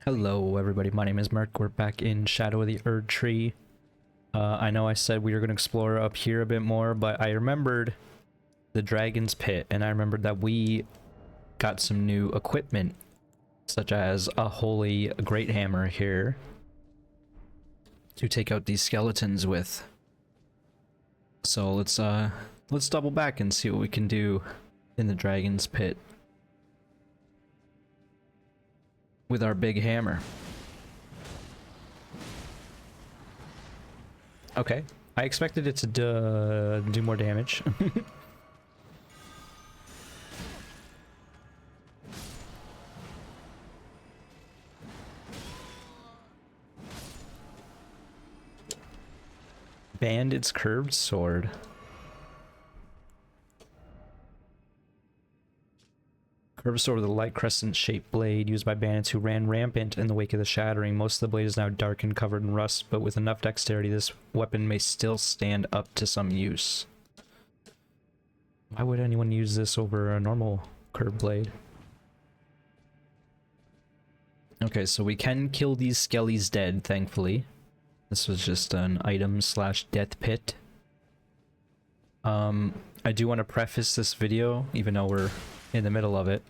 Hello everybody, my name is Merc. We're back in Shadow of the Erdtree. I know I said we were going to explore up here a bit more, but I remembered the Dragon's Pit, and I remembered that we got some new equipment, such as a holy great hammer here to take out these skeletons with. So let's double back and see what we can do in the Dragon's Pit with our big hammer. Okay, I expected it to do more damage. Bandit's curved sword. Curved sword with a light crescent-shaped blade used by bandits who ran rampant in the wake of the shattering. Most of the blade is now dark and covered in rust, but with enough dexterity, this weapon may still stand up to some use. Why would anyone use this over a normal curved blade? Okay, so we can kill these skellies dead, thankfully. This was just an item slash death pit. I do want to preface this video, even though we're in the middle of it.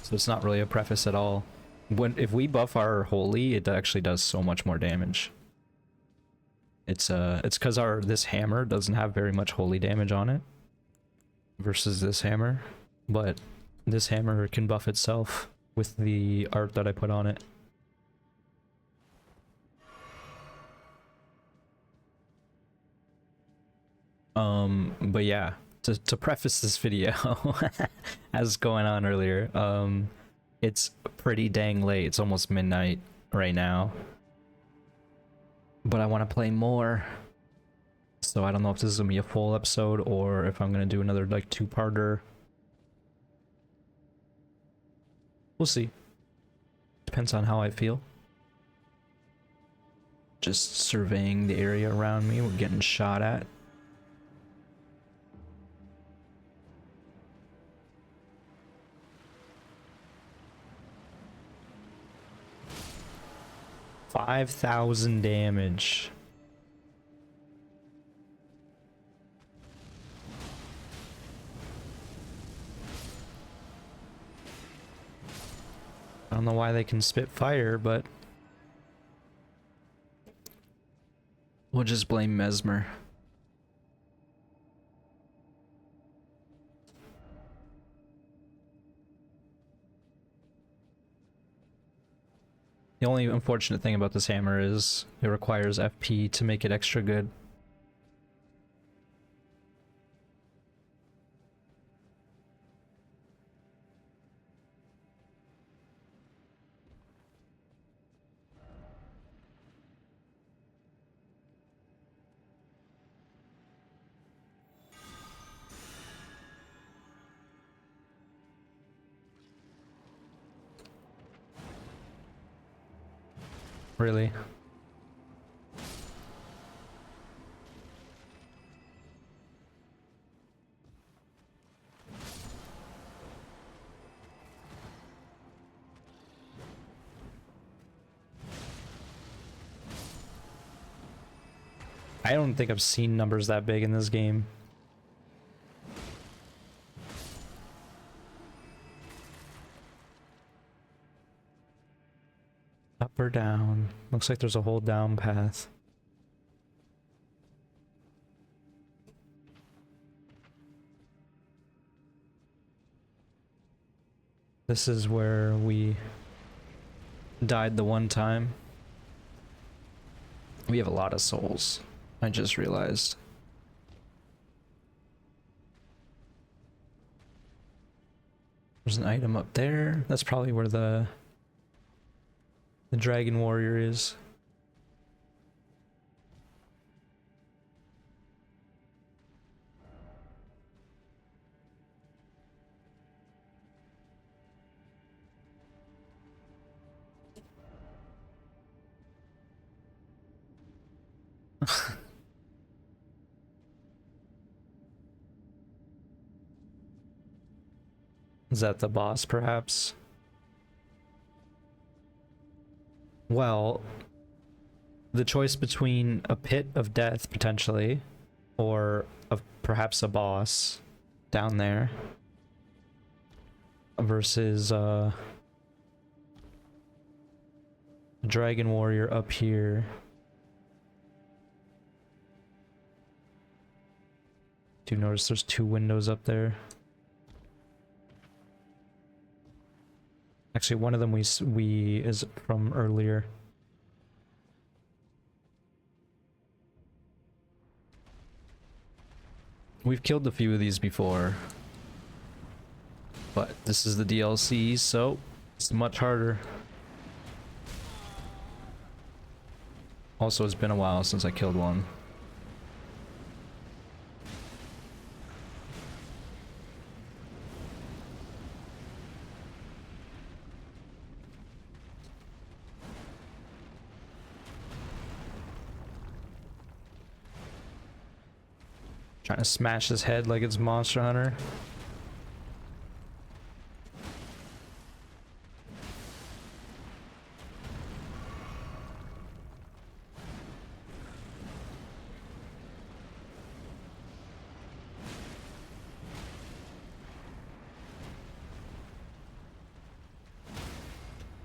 So it's not really a preface at all. If we buff our holy, it actually does so much more damage. It's because this hammer doesn't have very much holy damage on it versus this hammer, but this hammer can buff itself with the art that I put on it. But yeah, to preface this video, as going on earlier, it's pretty dang late. It's almost midnight right now, but I want to play more, so I don't know if this is gonna be a full episode or if I'm gonna do another like two-parter. We'll see. Depends on how I feel. Just surveying the area around me. We're getting shot at. $5,000 damage. I don't know why they can spit fire, but we'll just blame Mesmer. The only unfortunate thing about this hammer is it requires FP to make it extra good. Really? I don't think I've seen numbers that big in this game. Up or down? Looks like there's a whole down path. This is where we died the one time. We have a lot of souls, I just realized. There's an item up there. That's probably where the dragon warrior is. Is that the boss, perhaps? Well, the choice between a pit of death potentially, or perhaps a boss down there, versus a dragon warrior up here. Do you notice there's 2 windows up there? Actually, one of them we is from earlier. We've killed a few of these before, but this is the DLC, so it's much harder. Also, it's been a while since I killed one. Trying to smash his head like it's Monster Hunter.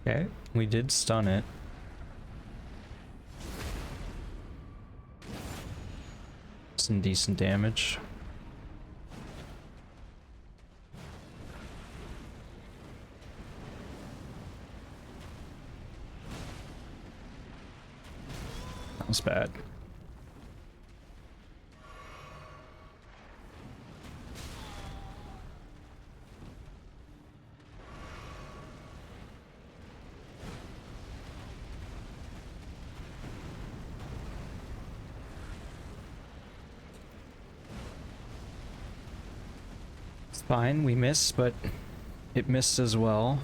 Okay, we did stun it. Some decent damage. That was bad. Fine, we missed, but it missed as well.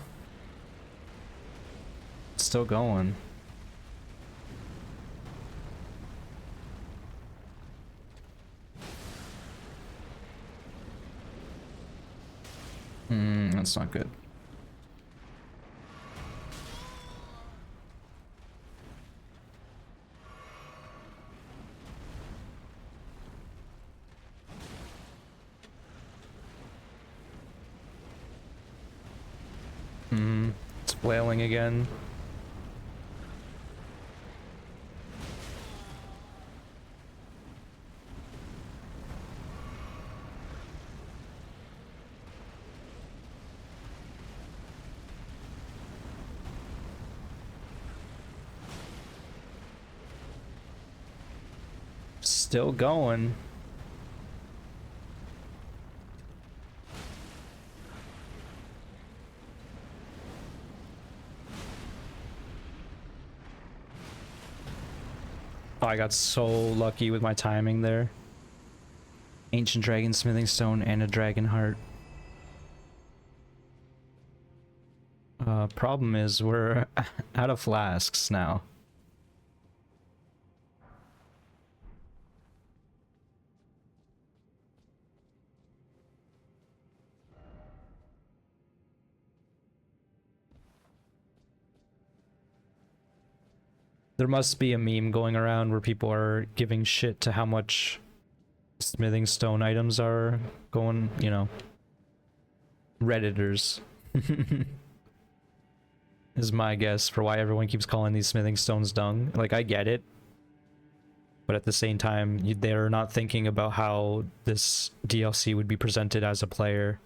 It's still going. That's not good. It's flailing again. Still going. Oh, I got so lucky with my timing there. Ancient Dragon Smithing Stone and a Dragon Heart. Problem is we're out of flasks now. There must be a meme going around where people are giving shit to how much smithing stone items are going, you know. Redditors. Is my guess for why everyone keeps calling these smithing stones dung. Like, I get it. But at the same time, they're not thinking about how this DLC would be presented as a player.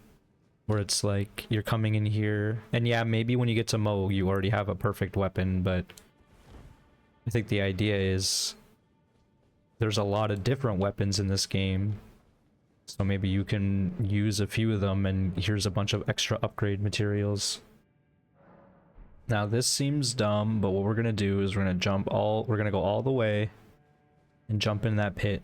Where it's like, you're coming in here. And yeah, maybe when you get to Moog, you already have a perfect weapon, but I think the idea is there's a lot of different weapons in this game. So maybe you can use a few of them, and here's a bunch of extra upgrade materials. Now this seems dumb, but what we're gonna do is we're gonna go all the way and jump in that pit.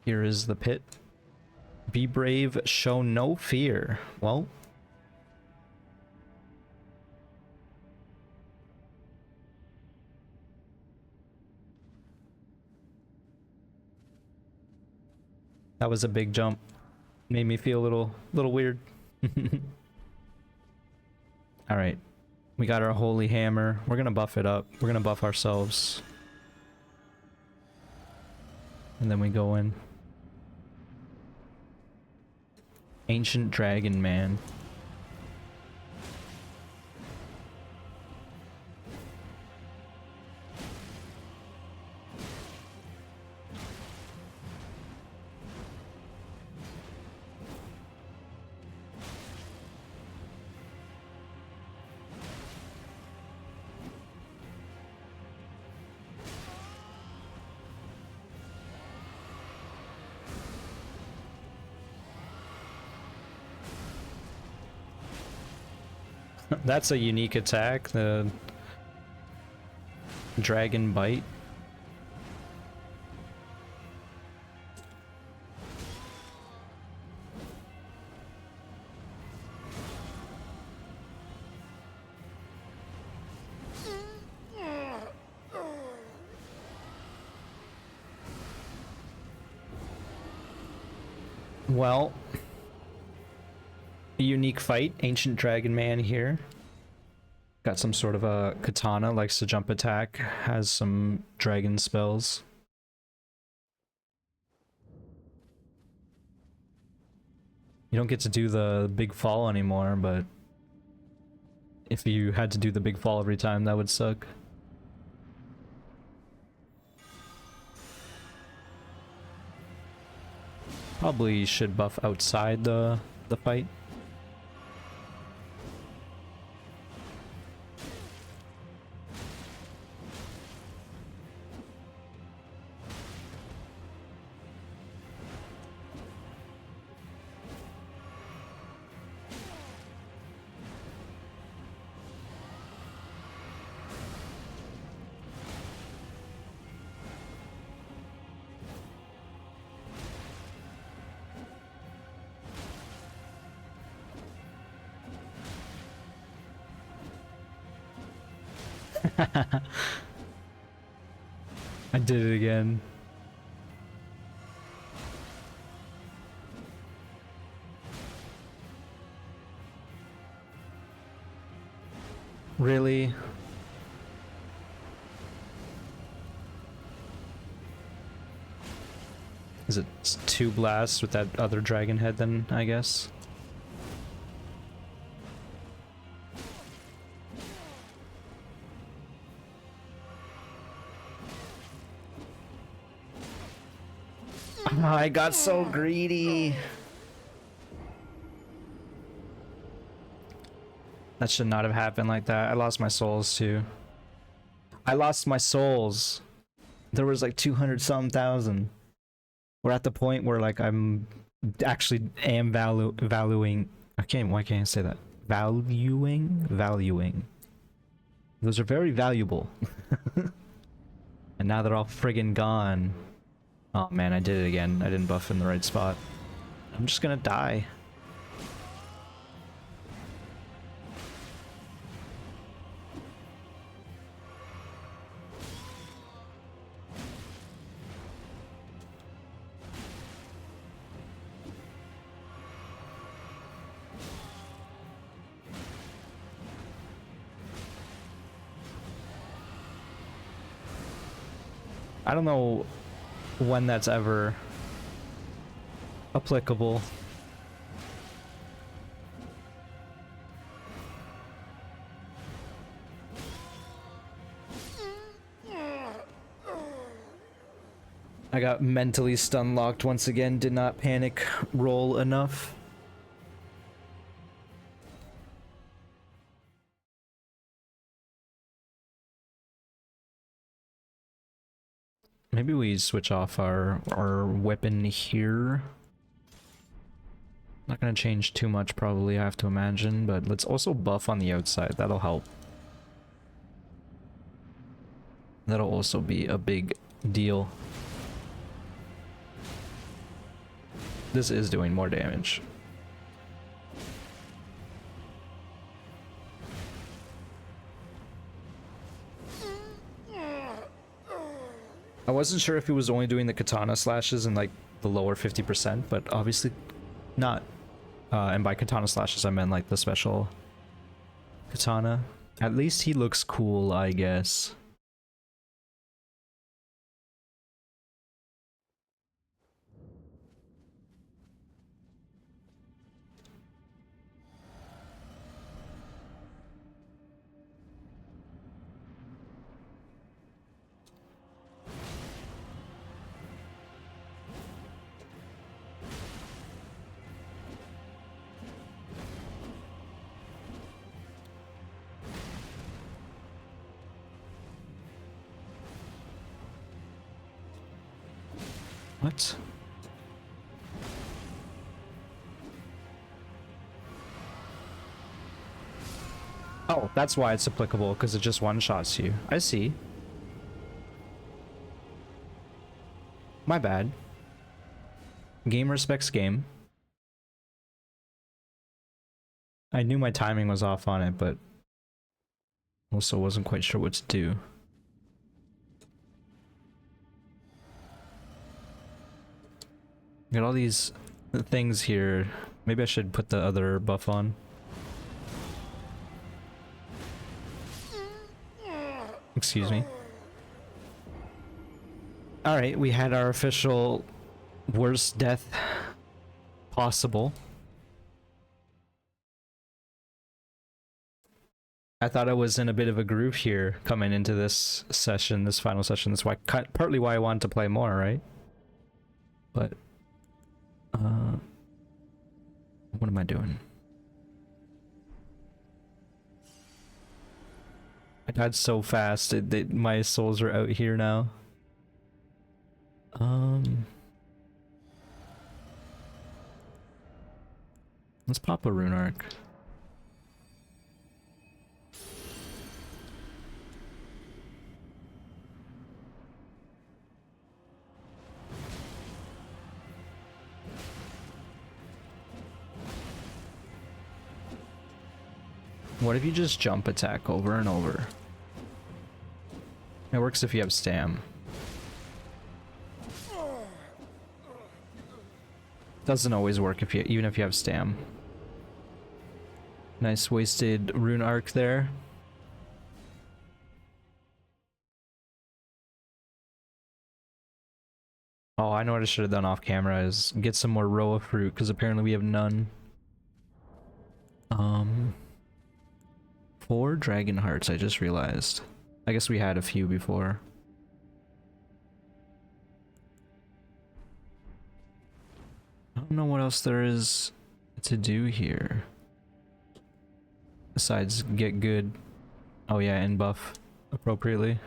Here is the pit. Be brave, show no fear. Well, that was a big jump. Made me feel a little weird. All right. We got our holy hammer. We're gonna buff it up. We're gonna buff ourselves. And then we go in. Ancient Dragon Man. That's a unique attack, the Dragon Bite. Well, a unique fight, Ancient Dragon Man here. Got some sort of a katana, likes to jump attack, has some dragon spells. You don't get to do the big fall anymore, but if you had to do the big fall every time, that would suck. Probably should buff outside the fight. I did it again. Really? Is it two blasts with that other dragon head then, I guess? I got so greedy. That should not have happened like that. I lost my souls too. I lost my souls. There was like 200 some thousand. We're at the point where like I'm actually am valuing. Why can't I say that? Valuing. Those are very valuable. And now they're all friggin' gone. Oh man, I did it again. I didn't buff in the right spot. I'm just gonna die. I don't know when that's ever applicable. I got mentally stun locked once again, did not panic roll enough. Maybe we switch off our weapon here. Not gonna change too much probably, I have to imagine, but let's also buff on the outside, that'll help. That'll also be a big deal. This is doing more damage. I wasn't sure if he was only doing the katana slashes in like the lower 50%, but obviously not. And by katana slashes, I meant like the special katana. At least he looks cool, I guess. What? Oh, that's why it's applicable, because it just one-shots you. I see. My bad. Game respects game. I knew my timing was off on it, but also wasn't quite sure what to do. Got all these things here. Maybe I should put the other buff on. Excuse me. Alright, we had our official worst death possible. I thought I was in a bit of a groove here coming into this session, this final session. That's why, partly why I wanted to play more, right? But what am I doing? I died so fast. My souls are out here now. Let's pop a rune arc. What if you just jump attack over and over? It works if you have stam. Doesn't always work if you, even if you have stam. Nice wasted rune arc there. Oh, I know what I should have done off camera is get some more Roa fruit, because apparently we have none. 4 dragon hearts, I just realized. I guess we had a few before. I don't know what else there is to do here. Besides get good. Oh yeah, and buff appropriately.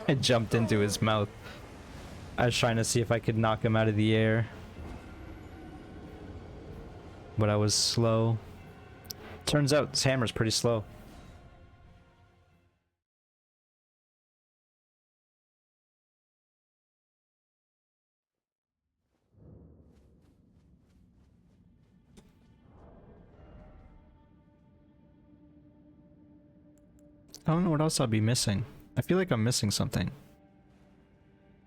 I jumped into his mouth. I was trying to see if I could knock him out of the air. But I was slow. Turns out this hammer's pretty slow. I don't know what else I'll be missing. I feel like I'm missing something.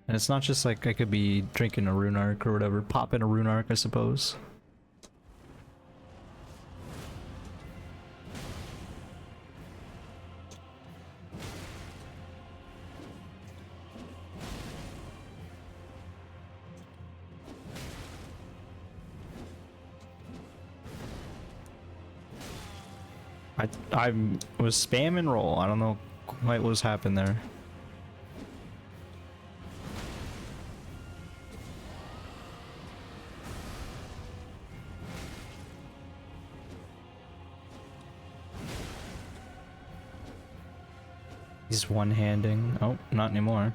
And it's not just like I could be drinking a rune arc or whatever. Popping a rune arc, I suppose. I was spam and roll. I don't know quite what was happened there. He's one-handing. Oh, not anymore.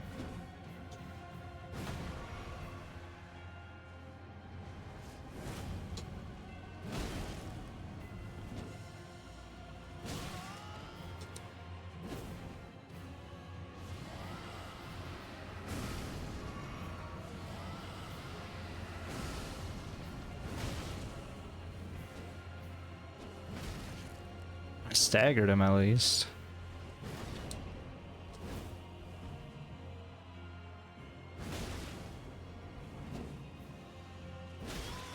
I staggered him at least.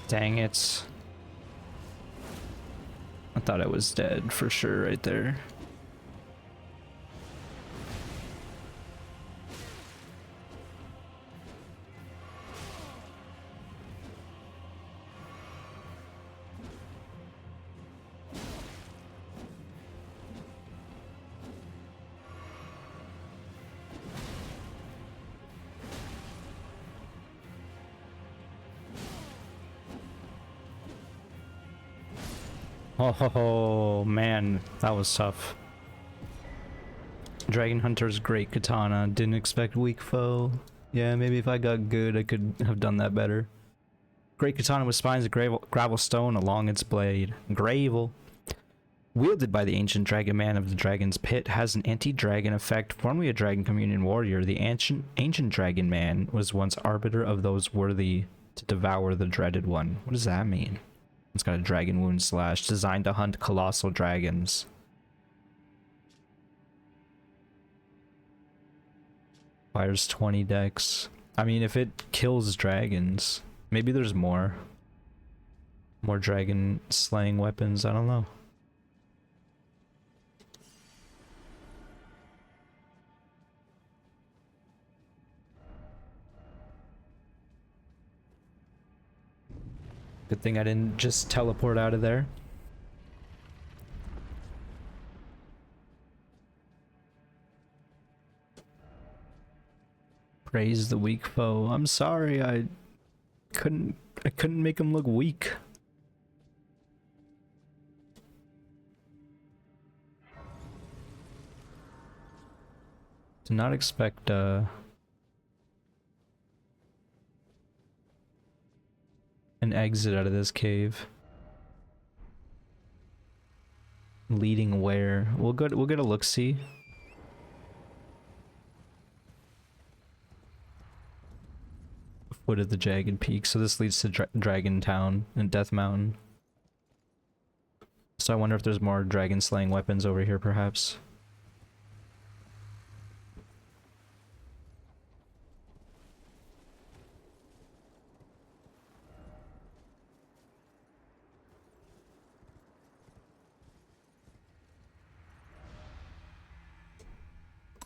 Dang it. I thought I was dead for sure right there. Oh man, that was tough. Dragon Hunter's great katana. Didn't expect weak foe. Yeah, maybe if I got good, I could have done that better. Great katana with spines of gravel stone along its blade. Gravel. Wielded by the ancient dragon man of the dragon's pit, has an anti-dragon effect. Formerly a dragon communion warrior, the ancient dragon man was once arbiter of those worthy to devour the dreaded one. What does that mean? It's got a dragon wound slash, designed to hunt colossal dragons. Fires 20 dex. I mean, if it kills dragons, maybe there's more dragon slaying weapons. I don't know. Good thing I didn't just teleport out of there. Praise the weak foe. I'm sorry, I couldn't make him look weak. Did not expect an exit out of this cave. Leading where? We'll get a look-see. Foot of the jagged peak. So this leads to Dragon Town and Death Mountain. So I wonder if there's more dragon slaying weapons over here, perhaps.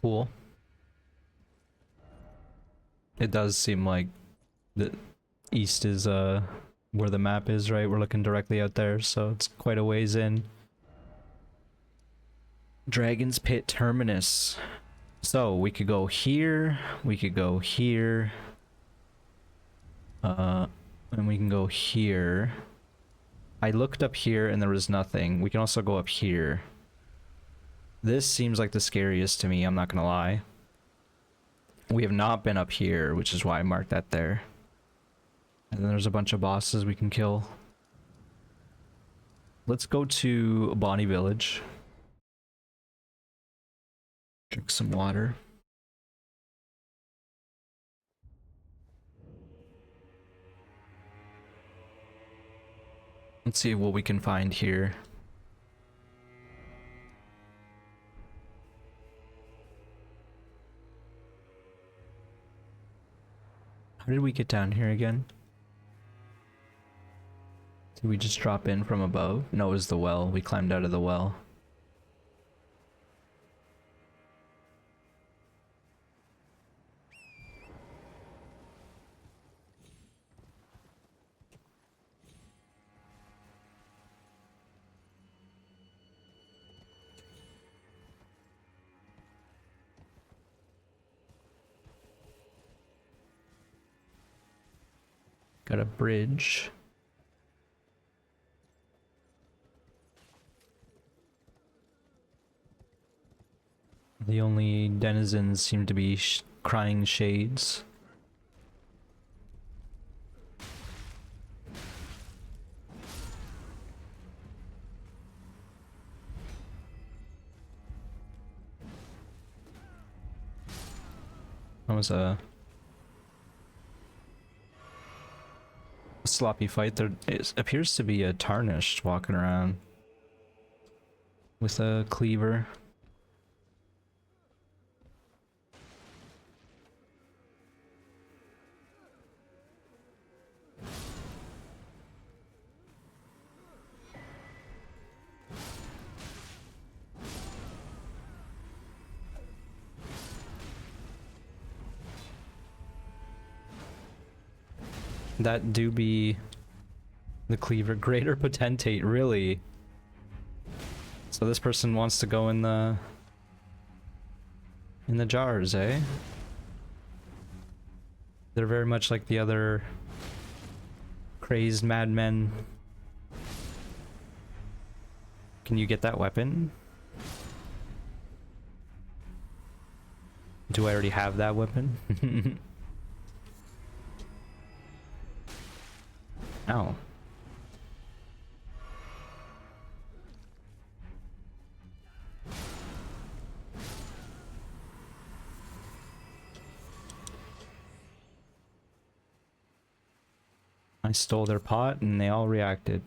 Cool. It does seem like the east is where the map is, right? We're looking directly out there, so it's quite a ways in. Dragon's Pit Terminus. So we could go here, we could go here, and we can go here. I looked up here and there was nothing. We can also go up here. This seems like the scariest to me, I'm not gonna lie. We have not been up here, which is why I marked that there. And then there's a bunch of bosses we can kill. Let's go to Bonnie Village. Drink some water. Let's see what we can find here. How did we get down here again? Did we just drop in from above? No, it was the well. We climbed out of the well. Got a bridge. The only denizens seem to be crying shades. That was a sloppy fight. There appears to be a tarnished walking around with a cleaver. That do be the cleaver. Greater potentate, really? So this person wants to go in the jars, eh? They're very much like the other crazed madmen. Can you get that weapon? Do I already have that weapon? Ow. I stole their pot and they all reacted.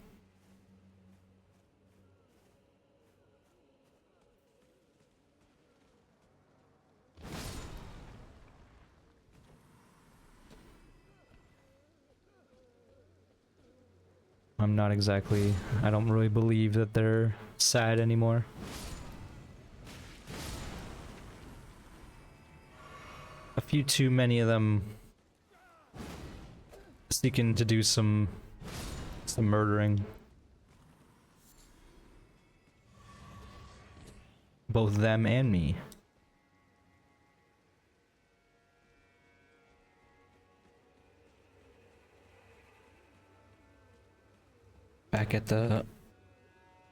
I'm not exactly, I don't really believe that they're sad anymore. A few too many of them seeking to do some murdering. Both them and me. Back at the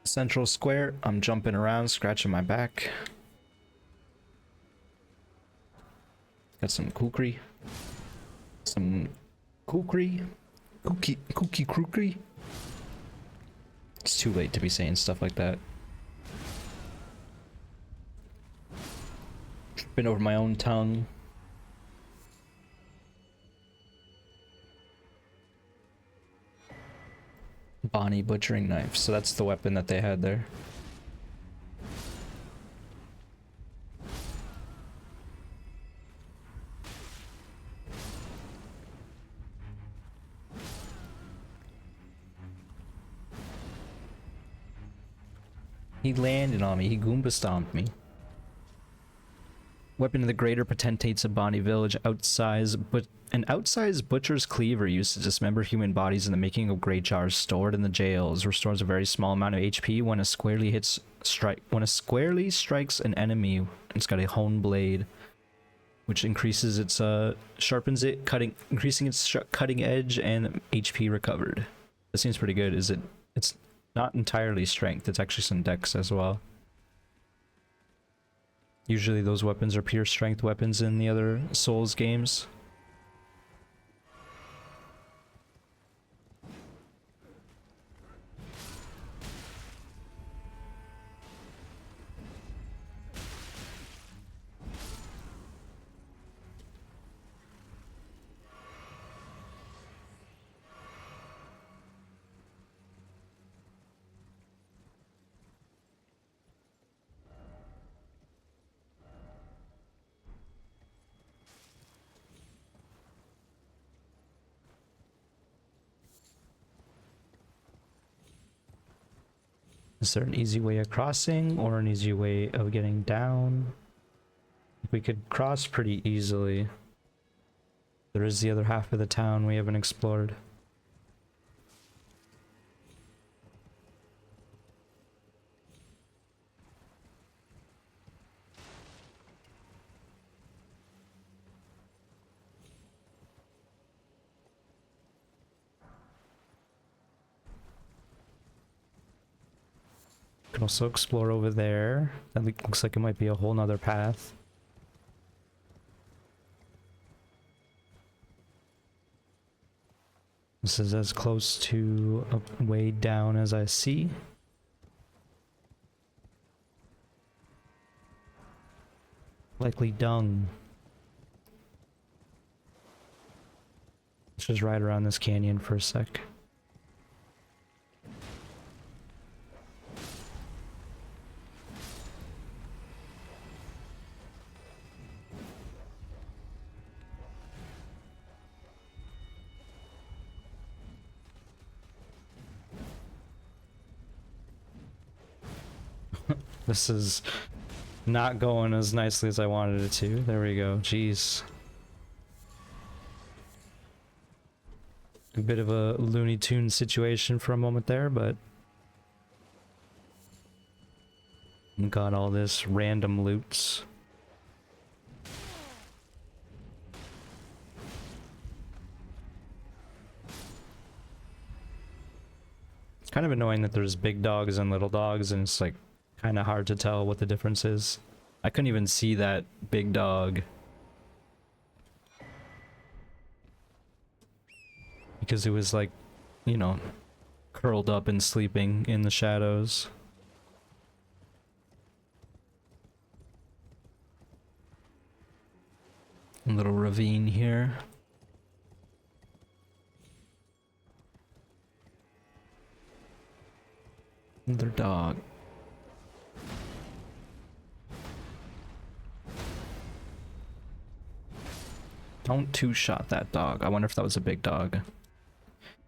central square, I'm jumping around, scratching my back. Got some kukri. Some kukri. Kooky krukri. It's too late to be saying stuff like that. Tripping over my own tongue. Bonnie butchering knife, so that's the weapon that they had there. He landed on me, he Goomba stomped me. Weapon of the greater potentates of Bonnie Village, an outsized butcher's cleaver used to dismember human bodies in the making of great jars stored in the jails. Restores a very small amount of HP when when it squarely strikes an enemy. It's got a honed blade, which increases its sharpens it, increasing its cutting edge and HP recovered. That seems pretty good. It's not entirely strength, it's actually some dex as well. Usually those weapons are pure strength weapons in the other Souls games. Is there an easy way of crossing or an easy way of getting down? We could cross pretty easily. There is the other half of the town we haven't explored. Can also explore over there. That looks like it might be a whole nother path. This is as close to a way down as I see. Likely dung. Let's just ride around this canyon for a sec. This is not going as nicely as I wanted it to. There we go. Jeez. A bit of a Looney Tunes situation for a moment there, but got all this random loots. It's kind of annoying that there's big dogs and little dogs, and it's like kind of hard to tell what the difference is. I couldn't even see that big dog because it was like, you know, curled up and sleeping in the shadows. A little ravine here. Another dog. Don't two-shot that dog. I wonder if that was a big dog.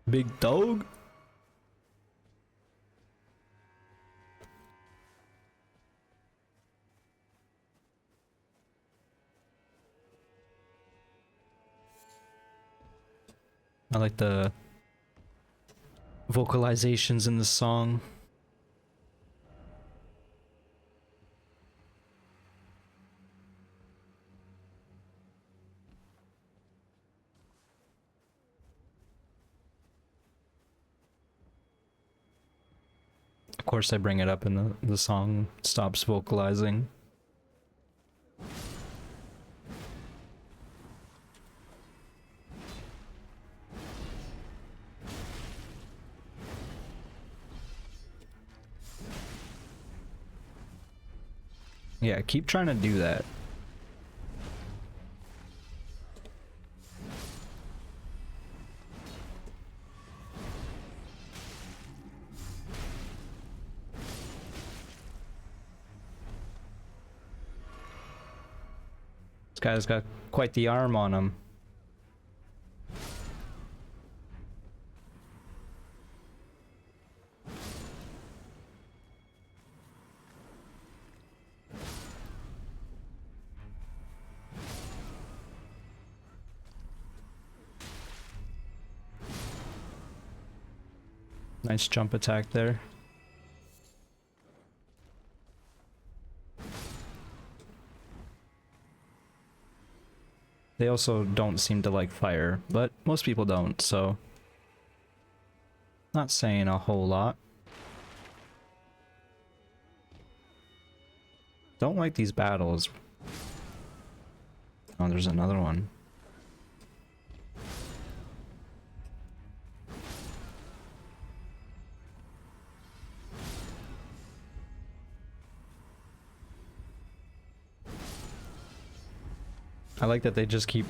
Big dog? I like the vocalizations in the song. Of course I bring it up and the song stops vocalizing. Yeah, keep trying to do that. This guy's got quite the arm on him. Nice jump attack there. They also don't seem to like fire, but most people don't, so not saying a whole lot. Don't like these battles. Oh, there's another one. I like that they just keep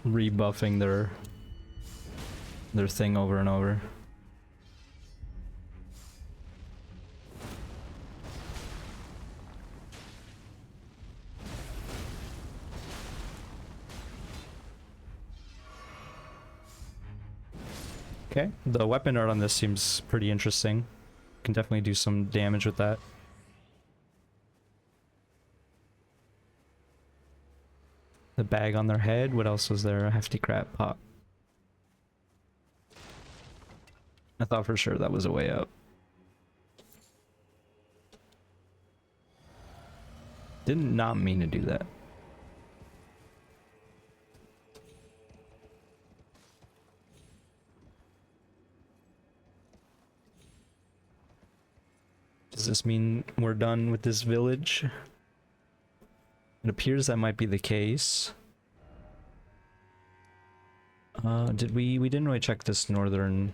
rebuffing their thing over and over. Okay, the weapon art on this seems pretty interesting. Can definitely do some damage with that. The bag on their head. What else was there? A hefty crap pot. I thought for sure that was a way up. Did not mean to do that. Does this mean we're done with this village? It appears that might be the case. Did we didn't really check this northern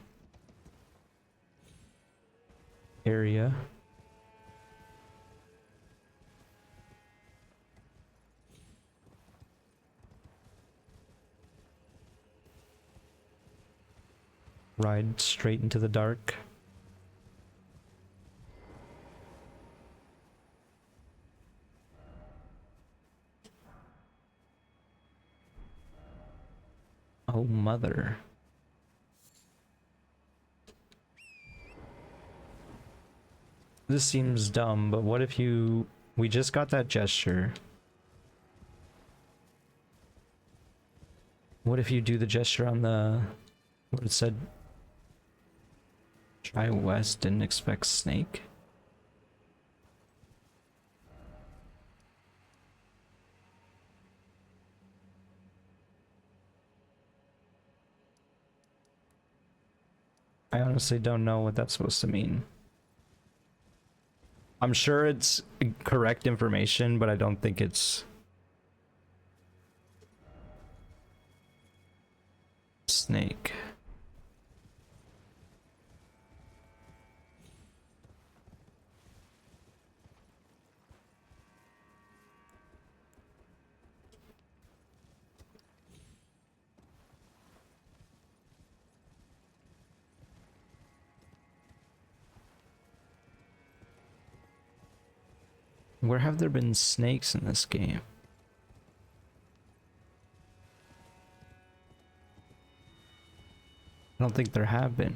area. Ride straight into the dark. Oh, mother. This seems dumb, but what if you... We just got that gesture. What if you do the gesture on the... What it said? Try west, didn't expect snake. I honestly don't know what that's supposed to mean. I'm sure it's correct information, but I don't think it's... Snake. Where have there been snakes in this game? I don't think there have been.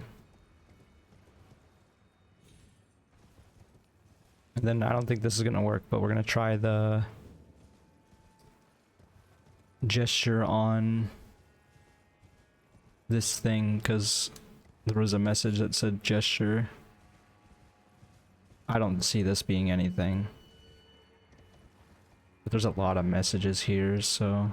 And then I don't think this is gonna work, but we're gonna try the gesture on this thing because there was a message that said gesture. I don't see this being anything. But there's a lot of messages here, so...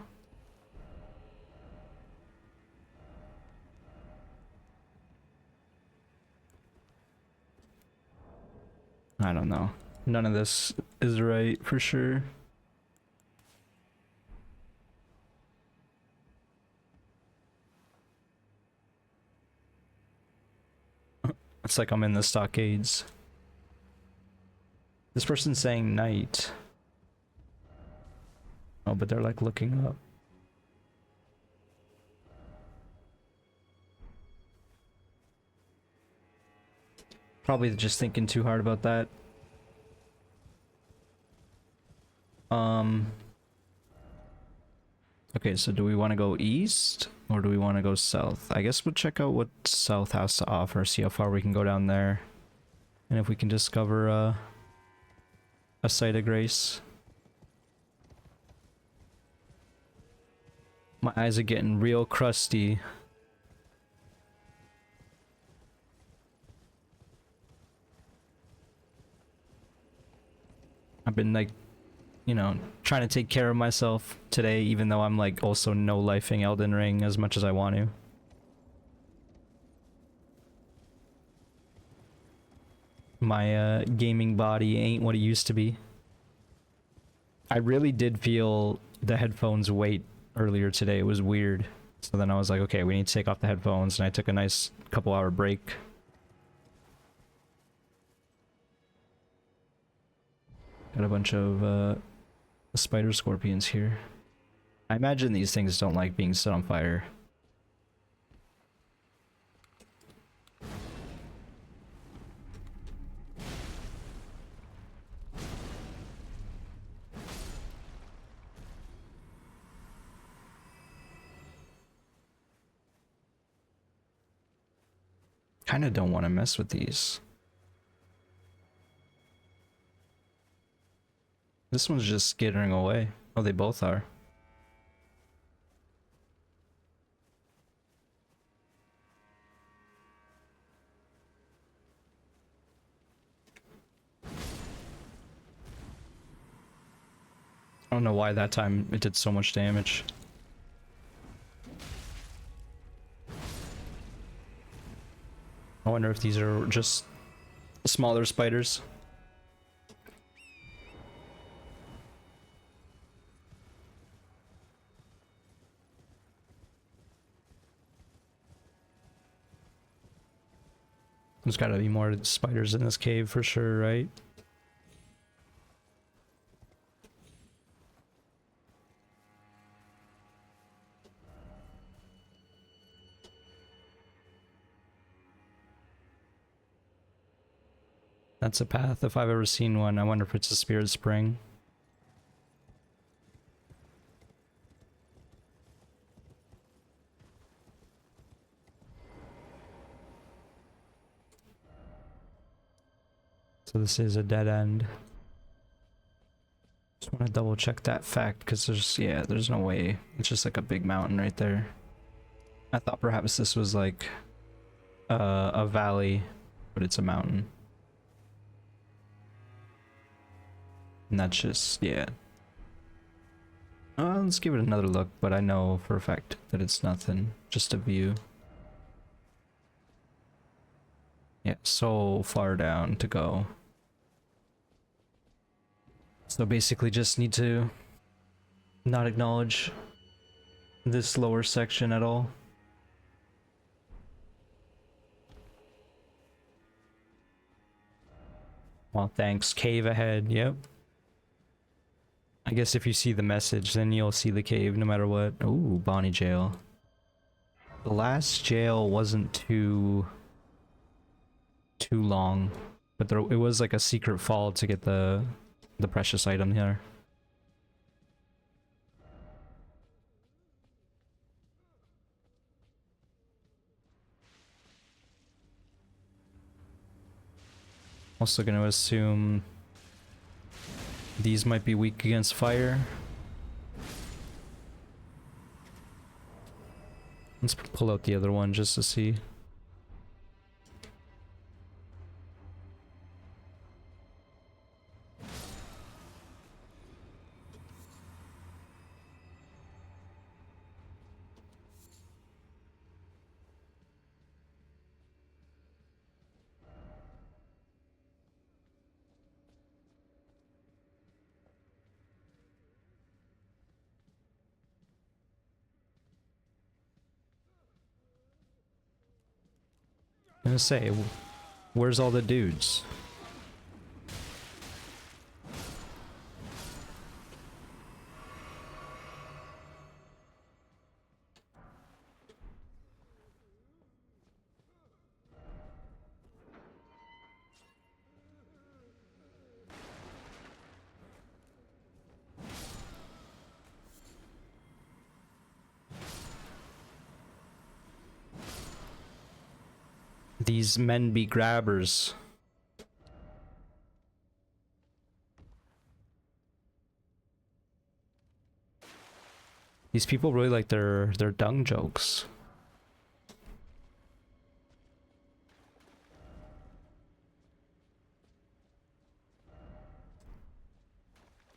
I don't know. None of this is right for sure. It's like I'm in the stockades. This person's saying night. Oh, but they're like looking up. Probably just thinking too hard about that. Okay, so do we want to go east or do we want to go south? I guess we'll check out what south has to offer, see how far we can go down there. And if we can discover a site of grace. My eyes are getting real crusty. I've been like, you know, trying to take care of myself today, even though I'm like also no-lifing Elden Ring as much as I want to. My gaming body ain't what it used to be. I really did feel the headphones weight earlier today. It was weird. So then I was like, okay, we need to take off the headphones, and I took a nice couple-hour break. Got a bunch of spider scorpions here. I imagine these things don't like being set on fire. Kinda don't want to mess with these. This one's just skittering away. Oh, they both are. I don't know why that time it did so much damage. I wonder if these are just smaller spiders. There's gotta be more spiders in this cave for sure, right? That's a path if I've ever seen one. I wonder if it's a spirit spring. So this is a dead end. Just want to double check that fact because there's no way. It's just like a big mountain right there. I thought perhaps this was like a valley, but it's a mountain. And that's just, yeah. Let's give it another look, but I know for a fact that it's nothing. Just a view. Yeah, so far down to go. So basically just need to not acknowledge this lower section at all. Well, thanks. Cave ahead, yep. I guess if you see the message, then you'll see the cave no matter what. Ooh, Bonnie jail. The last jail wasn't too long, but it was like a secret fall to get the precious item here. Also gonna assume these might be weak against fire. Let's pull out the other one just to see. I'm gonna say, where's all the dudes? These men be grabbers. These people really like their dung jokes.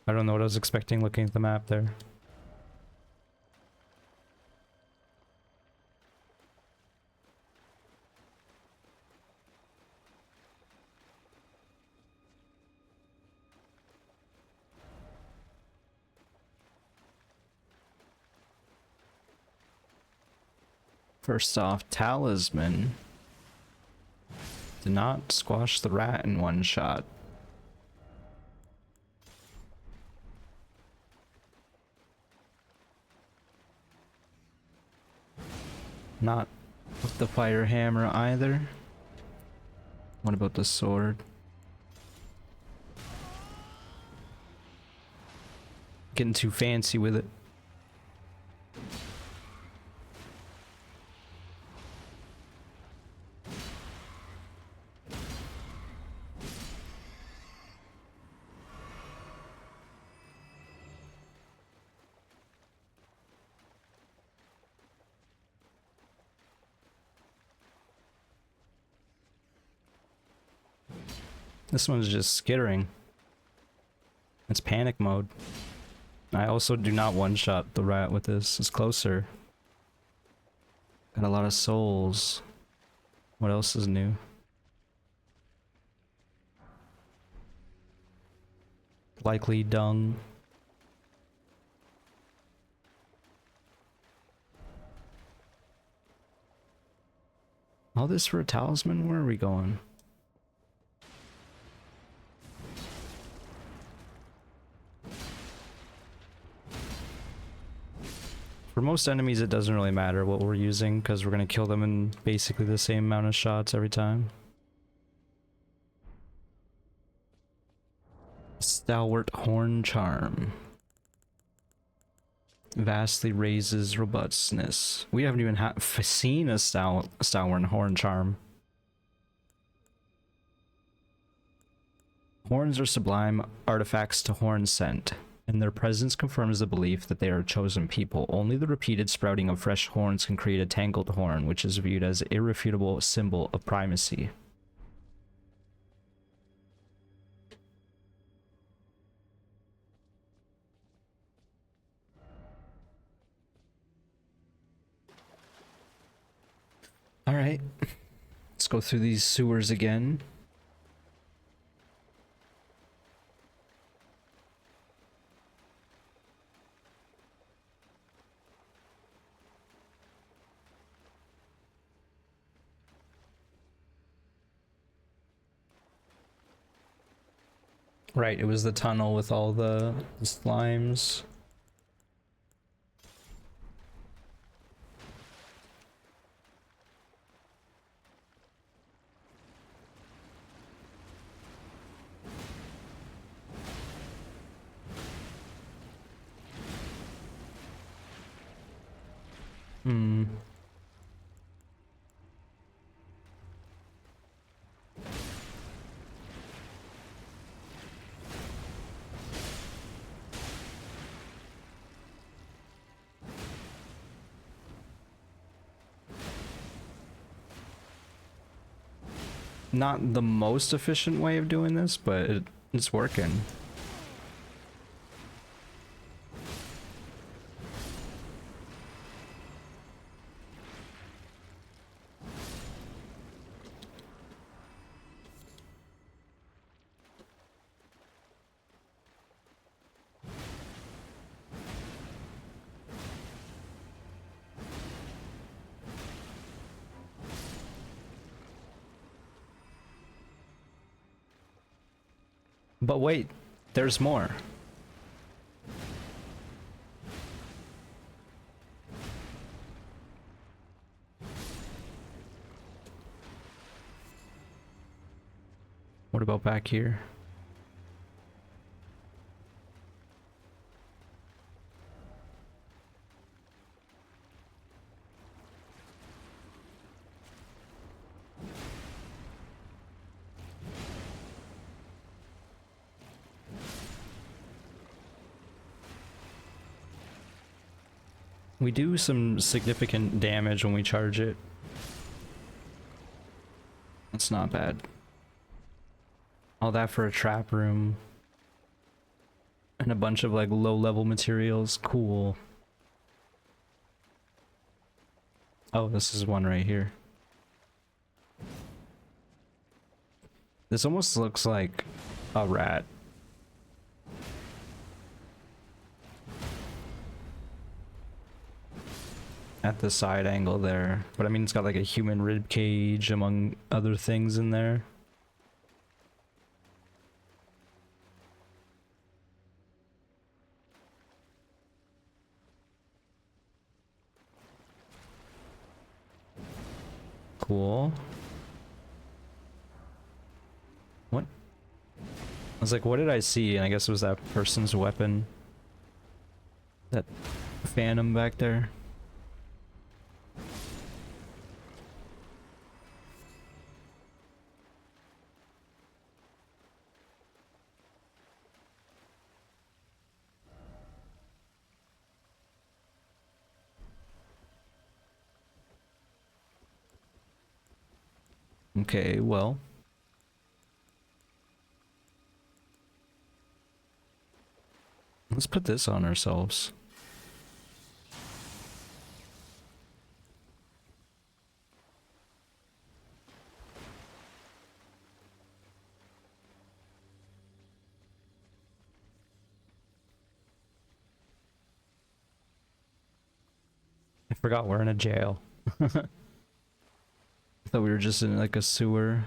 I don't know what I was expecting looking at the map there. First off, talisman. Did not squash the rat in one shot. Not with the fire hammer either. What about the sword? Getting too fancy with it. This one's just skittering. It's panic mode. I also do not one-shot the rat with this. It's closer. Got a lot of souls. What else is new? Likely dung. All this for a talisman? Where are we going? For most enemies, it doesn't really matter what we're using, because we're going to kill them in basically the same amount of shots every time. Stalwart Horn Charm. Vastly raises robustness. We haven't even seen a Stalwart Horn Charm. Horns are sublime artifacts to horn scent, and their presence confirms the belief that they are a chosen people. Only the repeated sprouting of fresh horns can create a tangled horn, which is viewed as an irrefutable symbol of primacy. Alright, let's go through these sewers again. Right, it was the tunnel with all the slimes. Not the most efficient way of doing this, but it's working. But wait, there's more. What about back here? We do some significant damage when we charge it. That's not bad. All that for a trap room. And a bunch of like low-level materials. Cool. Oh, this is one right here. This almost looks like a rat. At the side angle there. But I mean, it's got like a human rib cage among other things in there. Cool. What? I was like, what did I see? And I guess it was that person's weapon. That phantom back there. Okay, well. Let's put this on ourselves. I forgot we're in a jail. I thought we were just in like a sewer.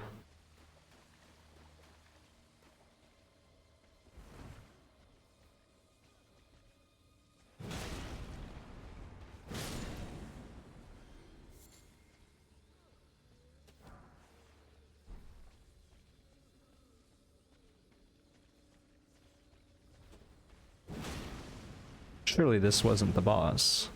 Surely this wasn't the boss.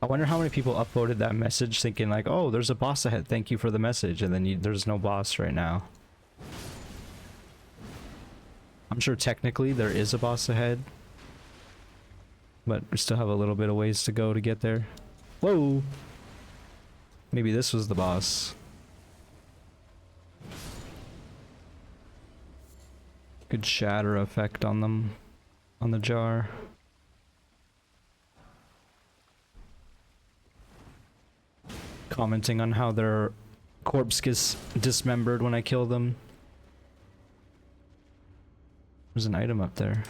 I wonder how many people upvoted that message thinking like, oh, there's a boss ahead, thank you for the message, and then there's no boss right now. I'm sure technically there is a boss ahead, but we still have a little bit of ways to go to get there. Whoa! Maybe this was the boss. Good shatter effect on them, on the jar. Commenting on how their corpse gets dismembered when I kill them. There's an item up there.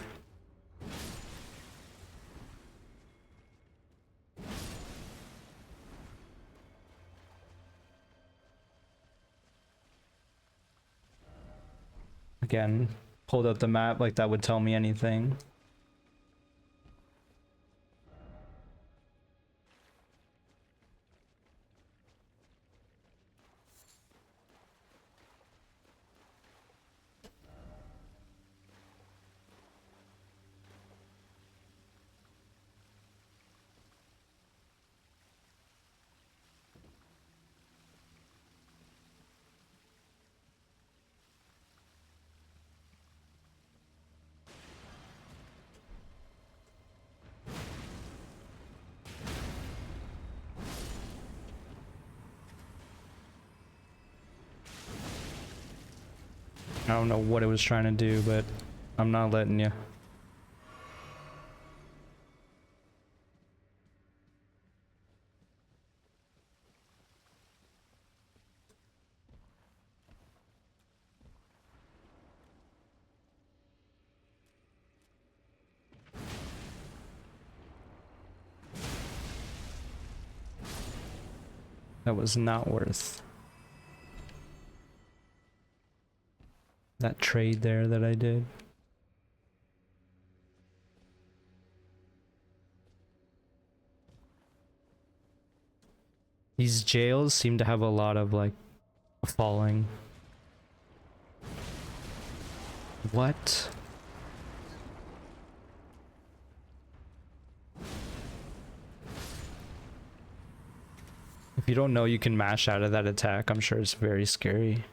Again, pulled out the map like that would tell me anything. I don't know what it was trying to do, but I'm not letting you. That was not worth that trade there that I did. These jails seem to have a lot of like falling. What? If you don't know you can mash out of that attack, I'm sure it's very scary.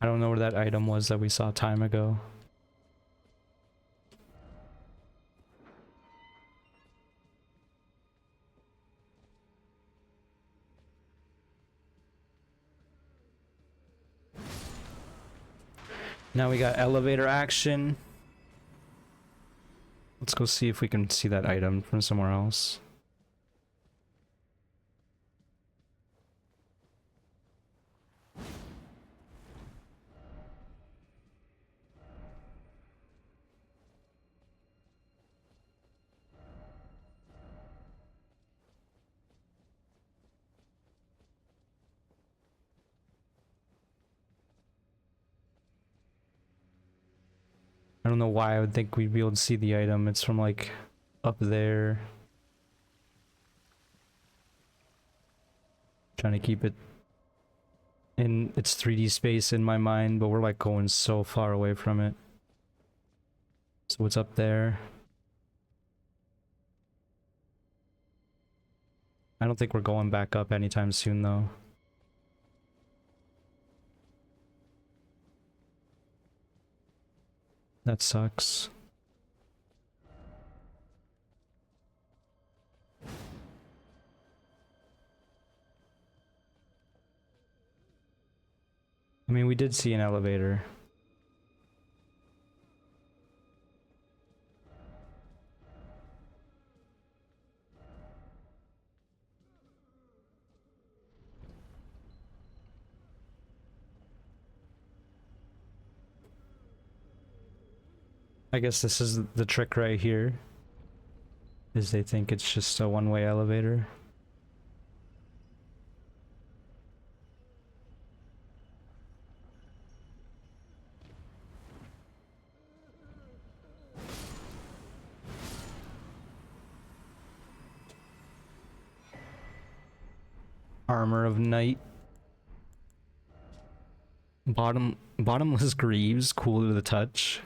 I don't know where that item was that we saw time ago. Now we got elevator action. Let's go see if we can see that item from somewhere else. I don't know why I would think we'd be able to see the item. It's from like up there. Trying to keep it in its 3D space in my mind, but we're like going so far away from it. So what's up there? I don't think we're going back up anytime soon though. That sucks. I mean, we did see an elevator. I guess this is the trick right here, is they think it's just a one-way elevator. Armor of Night. Bottomless greaves, cool to the touch.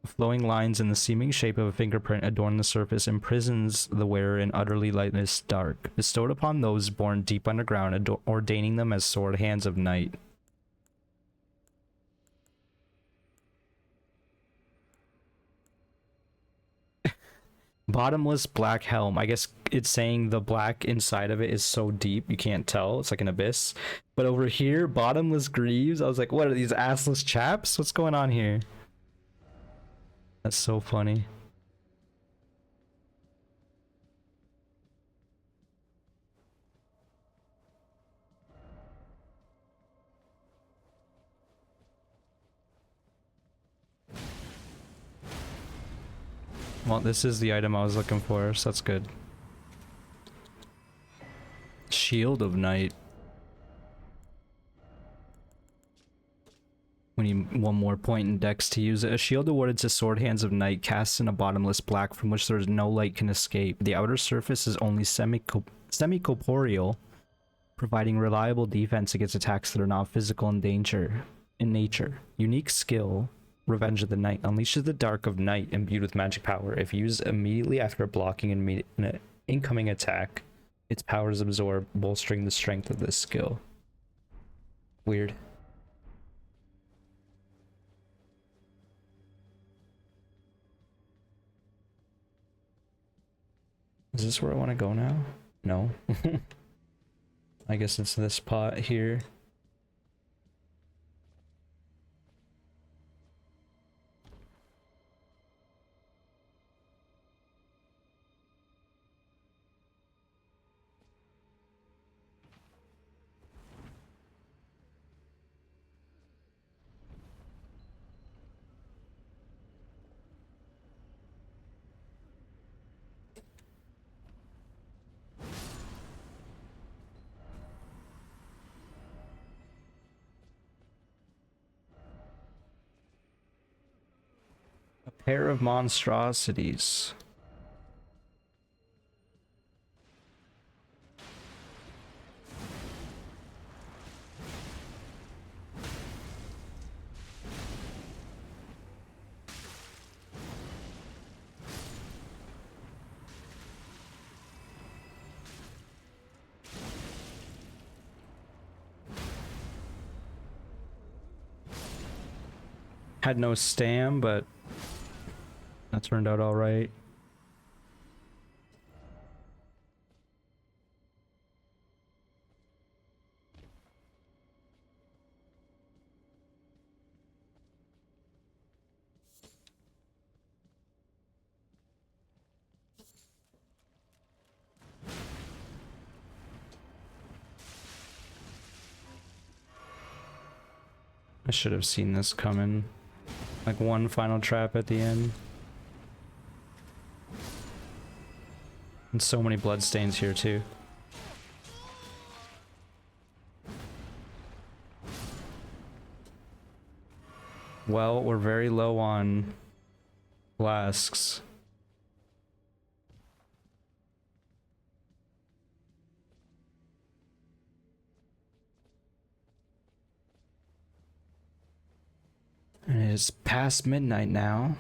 Flowing lines in the seeming shape of a fingerprint adorn the surface, imprisons the wearer in utterly lightless dark, bestowed upon those born deep underground, ordaining them as sword hands of night. Bottomless black helm. I guess it's saying the black inside of it is so deep you can't tell. It's like an abyss. But over here, bottomless greaves. I was like, what are these assless chaps? What's going on here? That's so funny. Well, this is the item I was looking for, so that's good. Shield of Night. We need one more point in Dex to use it. A shield awarded to Sword Hands of Night casts in a bottomless black from which there is no light can escape. The outer surface is only semi-corporeal, providing reliable defense against attacks that are not physical in nature. Unique skill, Revenge of the Night, unleashes the dark of night imbued with magic power. If used immediately after blocking an incoming attack, its powers absorb, bolstering the strength of this skill. Weird. Is this where I want to go now? No. I guess it's this pot here. A pair of monstrosities. Had no stam, but that turned out all right. I should have seen this coming. Like one final trap at the end. And so many bloodstains here too. Well, we're very low on flasks. It's past midnight now.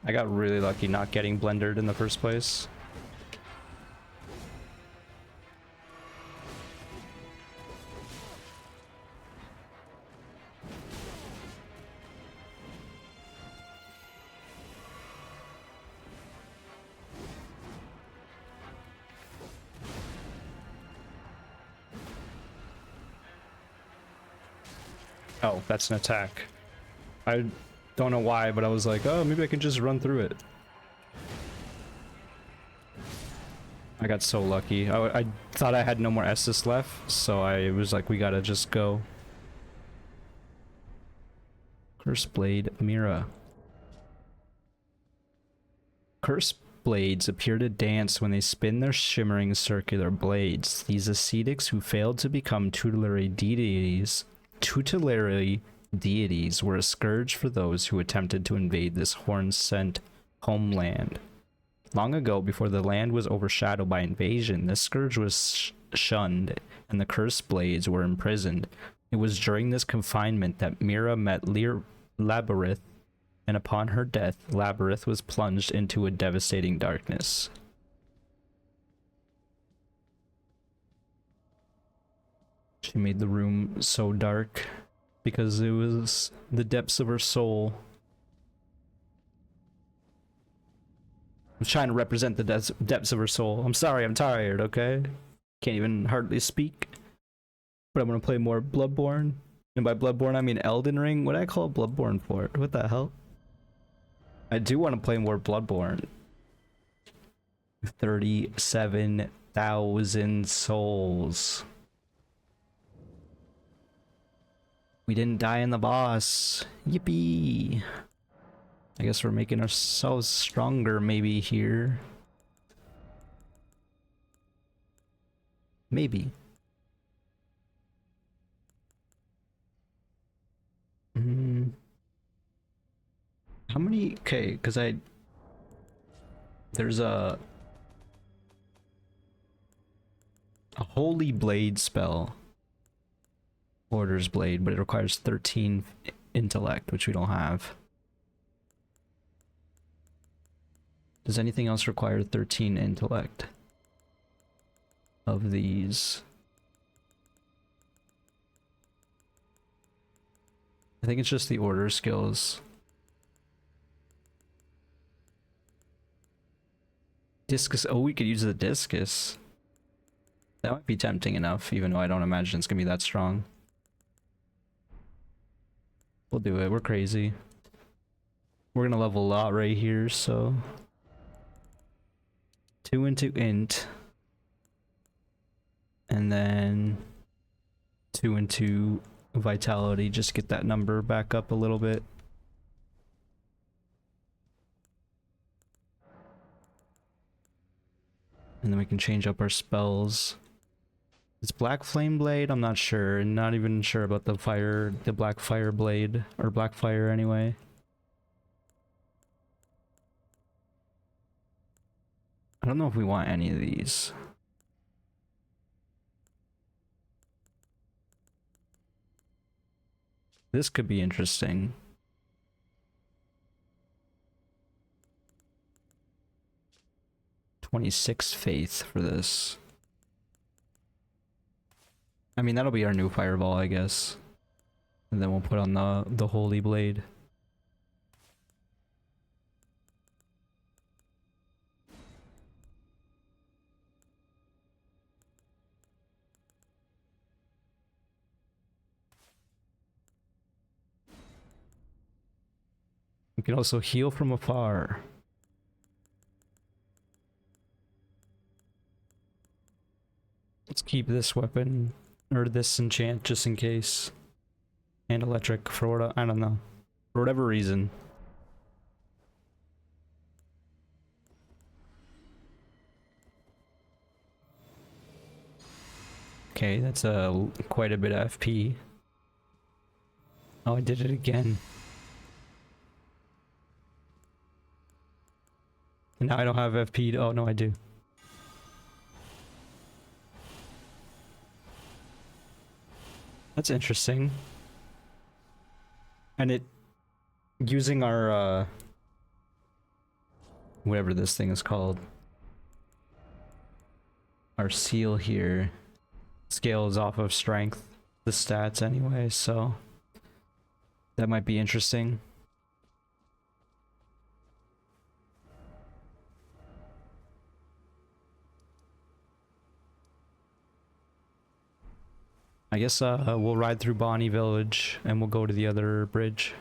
I got really lucky not getting blendered in the first place. Oh, that's an attack. I don't know why, but I was like, oh, maybe I can just run through it. I got so lucky. I thought I had no more S's left, so I was like, we gotta just go. Curse Blade Mira. Curse blades appear to dance when they spin their shimmering circular blades. These ascetics who failed to become tutelary deities were a scourge for those who attempted to invade this horn-sent homeland. Long ago, before the land was overshadowed by invasion, the scourge was shunned, and the cursed blades were imprisoned. It was during this confinement that Mira met Labyrinth, and upon her death, Labyrinth was plunged into a devastating darkness. She made the room so dark because it was the depths of her soul. I'm trying to represent the depths of her soul. I'm sorry, I'm tired, okay? Can't even hardly speak. But I'm gonna play more Bloodborne. And by Bloodborne, I mean Elden Ring. What did I call Bloodborne for? What the hell? I do want to play more Bloodborne. 37,000 souls. We didn't die in the boss. Yippee. I guess we're making ourselves stronger maybe here. Maybe. How many? Okay, because there's a holy blade spell. Orders blade, but it requires 13 intellect, which we don't have. Does anything else require 13 intellect? Of these? I think it's just the order skills. Discus. Oh, we could use the discus. That might be tempting enough, even though I don't imagine it's gonna be that strong. We'll do it. We're crazy. We're gonna level a lot right here, so 2 into int, and then 2 into vitality. Just get that number back up a little bit. And then we can change up our spells. It's Black Flame Blade? I'm not sure. Not even sure about the Black Fire Blade. Or Black Fire anyway. I don't know if we want any of these. This could be interesting. 26 faith for this. I mean, that'll be our new fireball, I guess. And then we'll put on the holy blade. We can also heal from afar. Let's keep this weapon, or this enchant, just in case. And electric, for what, I don't know. For whatever reason. Okay, that's quite a bit of FP. Oh, I did it again. Now I don't have FP. Oh, no, I do. That's interesting. And it... Using our, whatever this thing is called. Our seal here. Scales off of strength. The stats anyway, so... That might be interesting. I guess we'll ride through Bonnie Village and we'll go to the other bridge.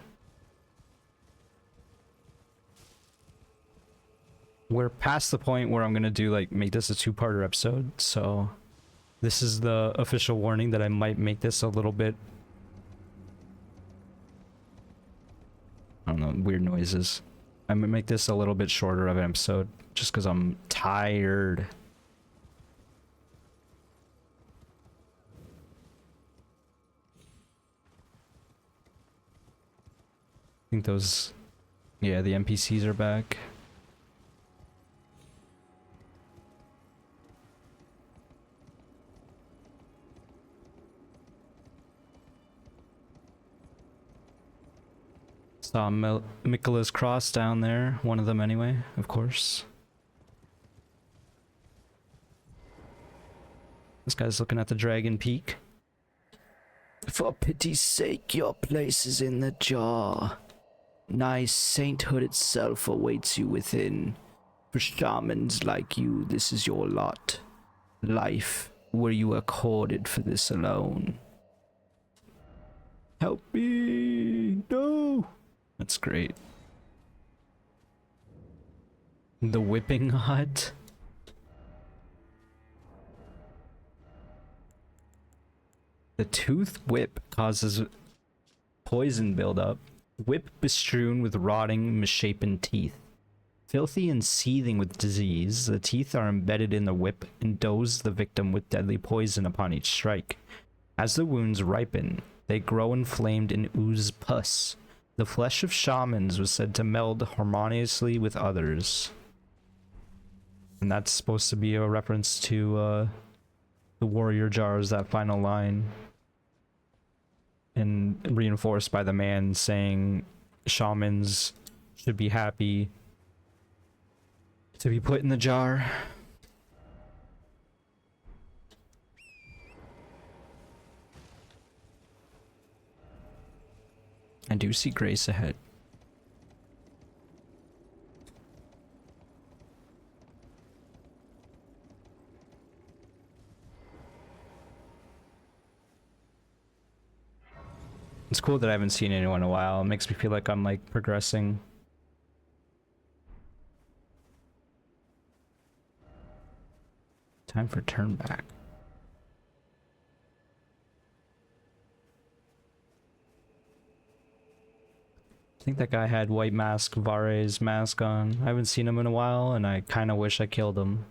We're past the point where I'm gonna do like make this a two-parter episode, so this is the official warning that I might make this a little bit, I don't know, weird noises. I'm gonna make this a little bit shorter of an episode just because I'm tired. I think those, yeah, the NPCs are back. Saw Michaela's Cross down there, one of them anyway, of course. This guy's looking at the Dragon Peak. For pity's sake, your place is in the jar. Nice sainthood itself awaits you within. For shamans like you, this is your lot. Life, were you accorded for this alone? Help me! No! That's great. The whipping hut? The tooth whip causes poison buildup. Whip bestrewn with rotting, misshapen teeth. Filthy and seething with disease, the teeth are embedded in the whip and dose the victim with deadly poison upon each strike. As the wounds ripen, they grow inflamed and ooze pus. The flesh of shamans was said to meld harmoniously with others. And that's supposed to be a reference to the warrior jars, that final line. And reinforced by the man saying shamans should be happy to be put in the jar. I do see grace ahead. It's cool that I haven't seen anyone in a while. It makes me feel like I'm like progressing. Time for turn back. I think that guy had white mask, Vare's mask on. I haven't seen him in a while and I kind of wish I killed him.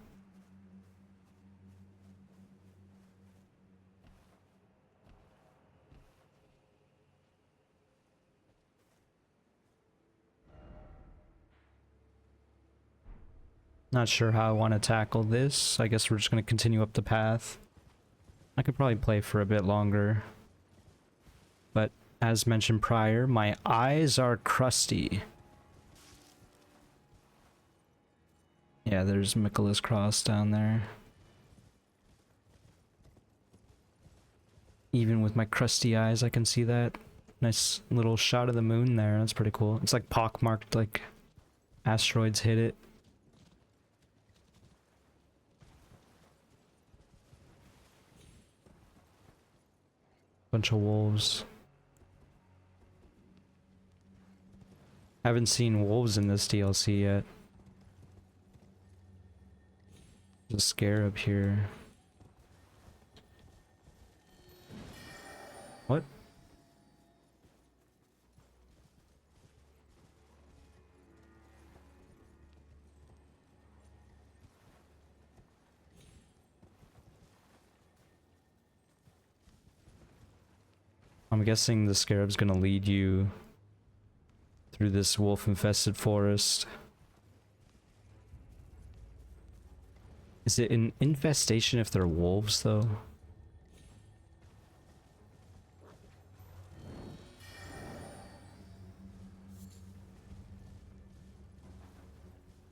Not sure how I want to tackle this. I guess we're just going to continue up the path. I could probably play for a bit longer. But as mentioned prior, my eyes are crusty. Yeah, there's Michaela's Cross down there. Even with my crusty eyes, I can see that. Nice little shot of the moon there. That's pretty cool. It's like pockmarked, like asteroids hit it. Bunch of wolves. Haven't seen wolves in this DLC yet. There's a scarab here. What? I'm guessing the scarab's gonna lead you through this wolf-infested forest. Is it an infestation if they're wolves, though?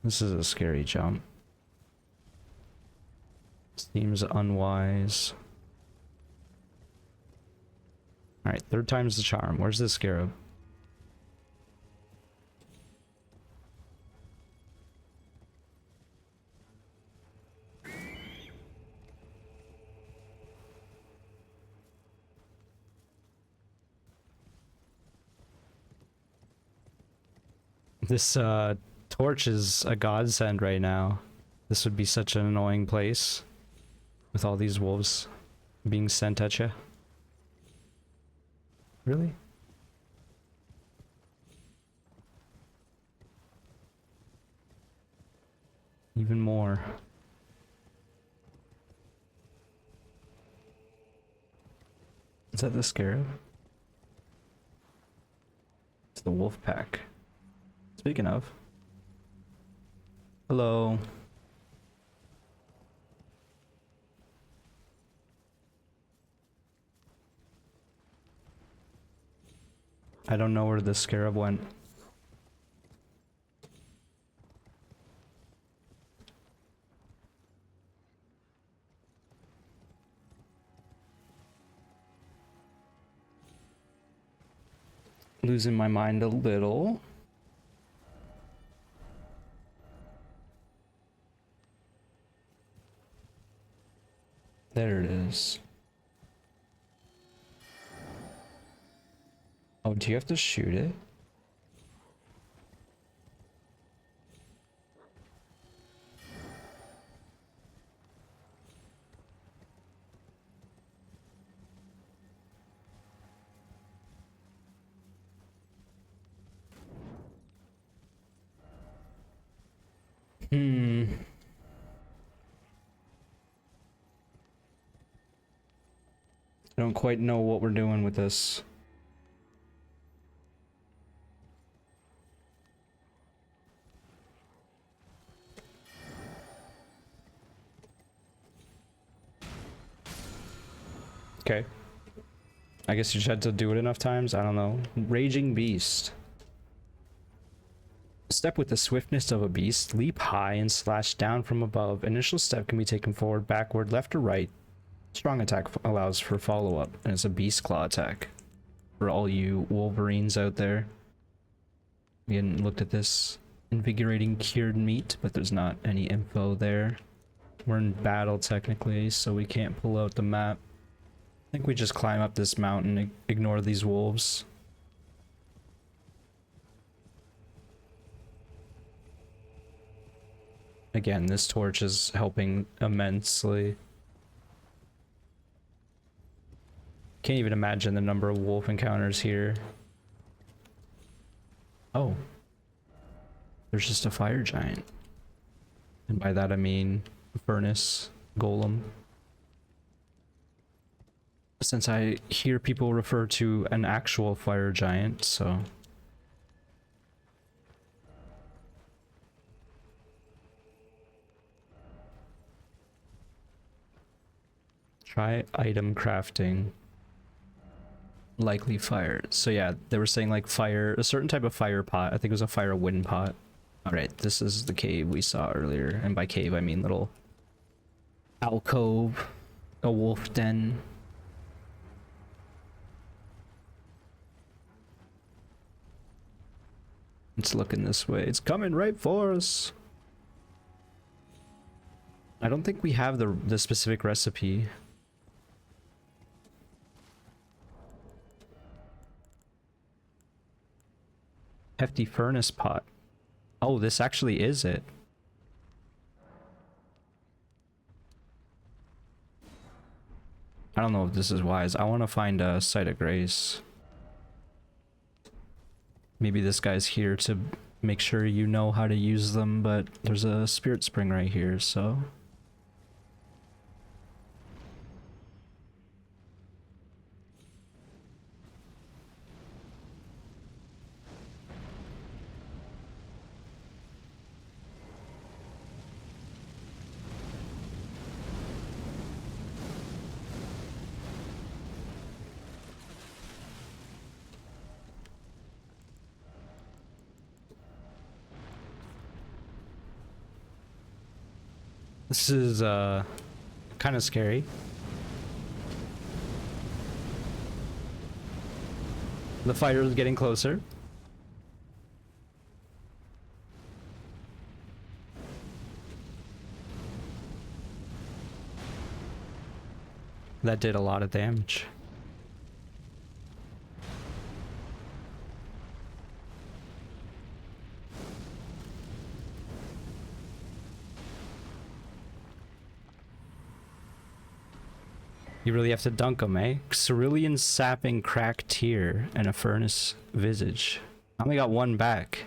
This is a scary jump. Seems unwise. Alright, third time's the charm. Where's the scarab? This torch is a godsend right now. This would be such an annoying place with all these wolves being sent at you. Really? Even more. Is that the scarab? It's the wolf pack. Speaking of. Hello. I don't know where the scarab went. Losing my mind a little. There it is. Oh, do you have to shoot it? I don't quite know what we're doing with this. Okay. I guess you just had to do it enough times. I don't know. Raging Beast. Step with the swiftness of a beast. Leap high and slash down from above. Initial step can be taken forward, backward, left, or right. Strong attack allows for follow-up, and it's a beast claw attack. For all you Wolverines out there. We hadn't looked at this invigorating cured meat, but there's not any info there. We're in battle technically, so we can't pull out the map. I think we just climb up this mountain, ignore these wolves. Again, this torch is helping immensely. Can't even imagine the number of wolf encounters here. Oh. There's just a fire giant. And by that I mean furnace golem. Since I hear people refer to an actual fire giant, so... Try item crafting. Likely fire. So yeah, they were saying like fire, a certain type of fire pot. I think it was a fire wind pot. Alright, this is the cave we saw earlier. And by cave, I mean little alcove, a wolf den. It's looking this way. It's coming right for us. I don't think we have the specific recipe. Hefty furnace pot. Oh, this actually is it. I don't know if this is wise. I want to find a site of grace. Maybe this guy's here to make sure you know how to use them, but there's a spirit spring right here, so... This is kind of scary. The fighter is getting closer. That did a lot of damage. You really have to dunk them, eh? Cerulean sapping crack tear and a furnace visage. I only got one back.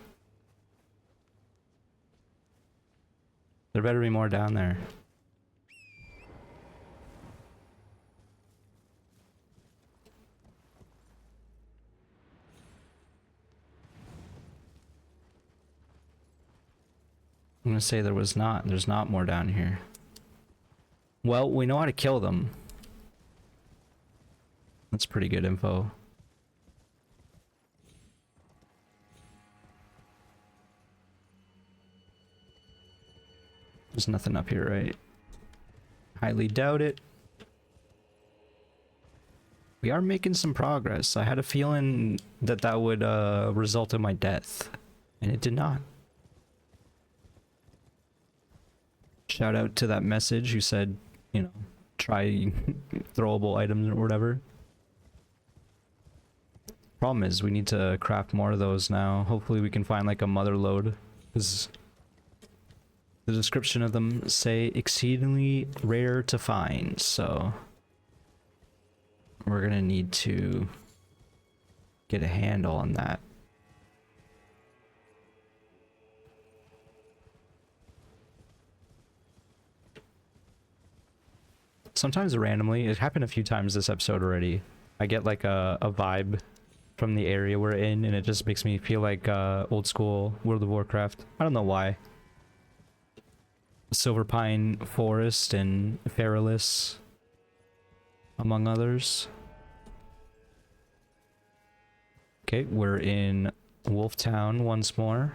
There better be more down there. I'm gonna say there was not. There's not more down here. Well, we know how to kill them. That's pretty good info. There's nothing up here, right? Highly doubt it. We are making some progress. I had a feeling that that would result in my death, and it did not. Shout out to that message who said, you know, try throwable items or whatever. Problem is, we need to craft more of those now. Hopefully we can find like a mother lode, because the description of them say exceedingly rare to find, so we're gonna need to get a handle on that. Sometimes randomly, it happened a few times this episode already, I get like a vibe from the area we're in, and it just makes me feel like old school World of Warcraft. I don't know why. Silver Pine Forest and Feralis, among others. Okay, we're in Wolf Town once more.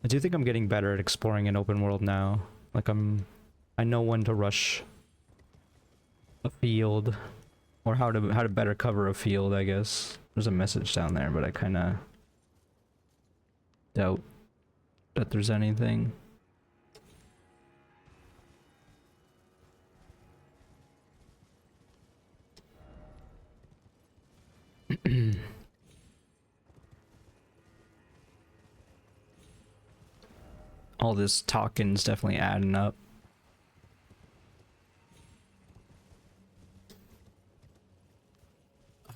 I do think I'm getting better at exploring an open world now. Like I know when to rush a field, or how to better cover a field, I guess. There's a message down there, but I kind of doubt that there's anything. All this talking's definitely adding up.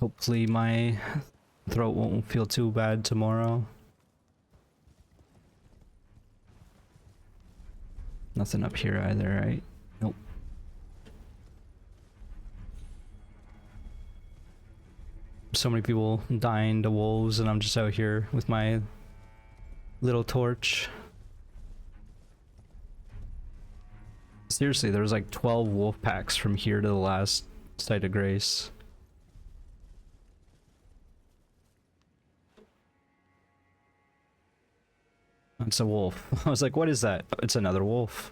Hopefully my throat won't feel too bad tomorrow. Nothing up here either, right? Nope. So many people dying to wolves, and I'm just out here with my little torch. Seriously, there's like 12 wolf packs from here to the last site of grace. It's a wolf. I was like, what is that? It's another wolf.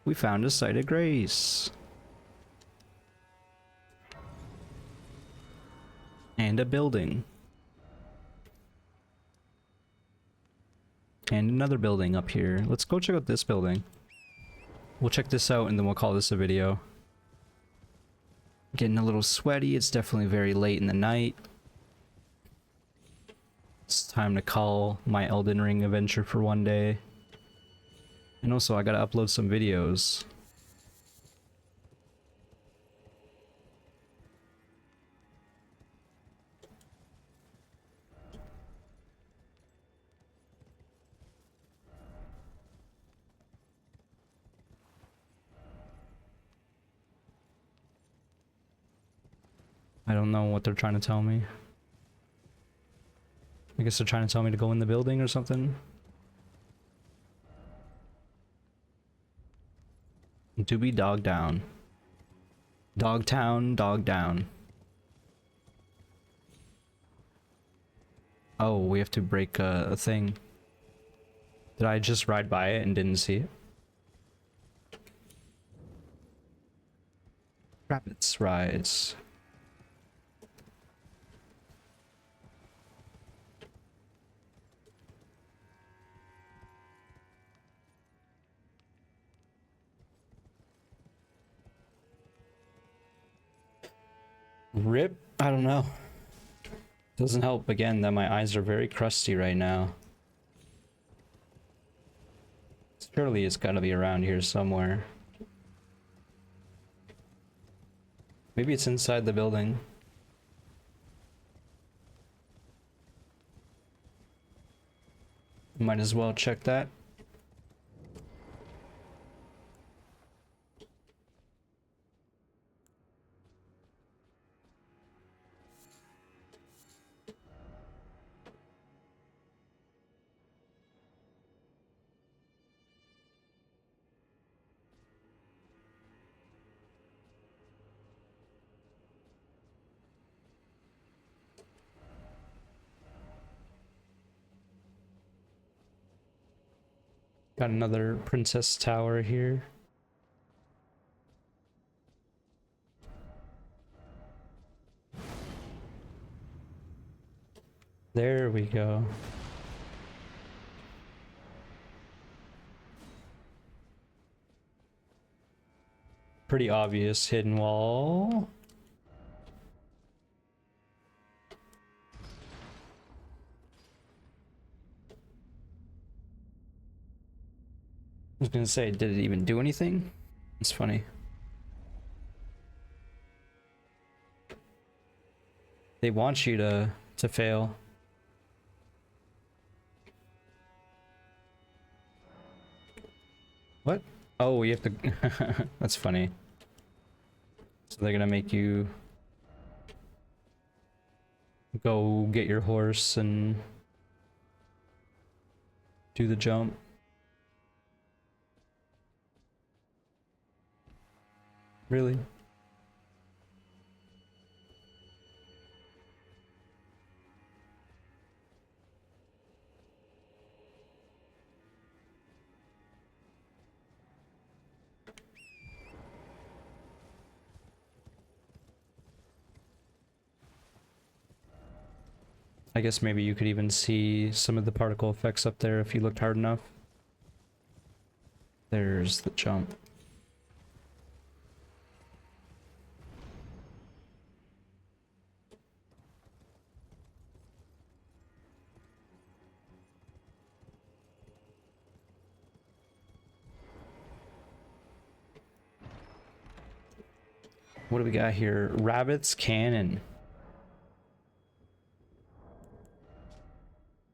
We found a site of grace. And a building. And another building up here. Let's go check out this building. We'll check this out and then we'll call this a video. Getting a little sweaty. It's definitely very late in the night. It's time to call my Elden Ring adventure for one day. And also I gotta upload some videos. I don't know what they're trying to tell me. I guess they're trying to tell me to go in the building or something. To be dog down. Dog town, dog down. Oh, we have to break a thing. Did I just ride by it and didn't see it? Rabbits rise. Rip? I don't know. Doesn't help again that my eyes are very crusty right now. Surely it's gotta be around here somewhere. Maybe it's inside the building. Might as well check that. Got another princess tower here. There we go. Pretty obvious hidden wall. I was gonna say, did it even do anything? It's funny. They want you to fail. What? Oh, you have to... That's funny. So they're gonna make you go get your horse and do the jump. Really? I guess maybe you could even see some of the particle effects up there if you looked hard enough. There's the jump. What do we got here? Rabbit's Cannon.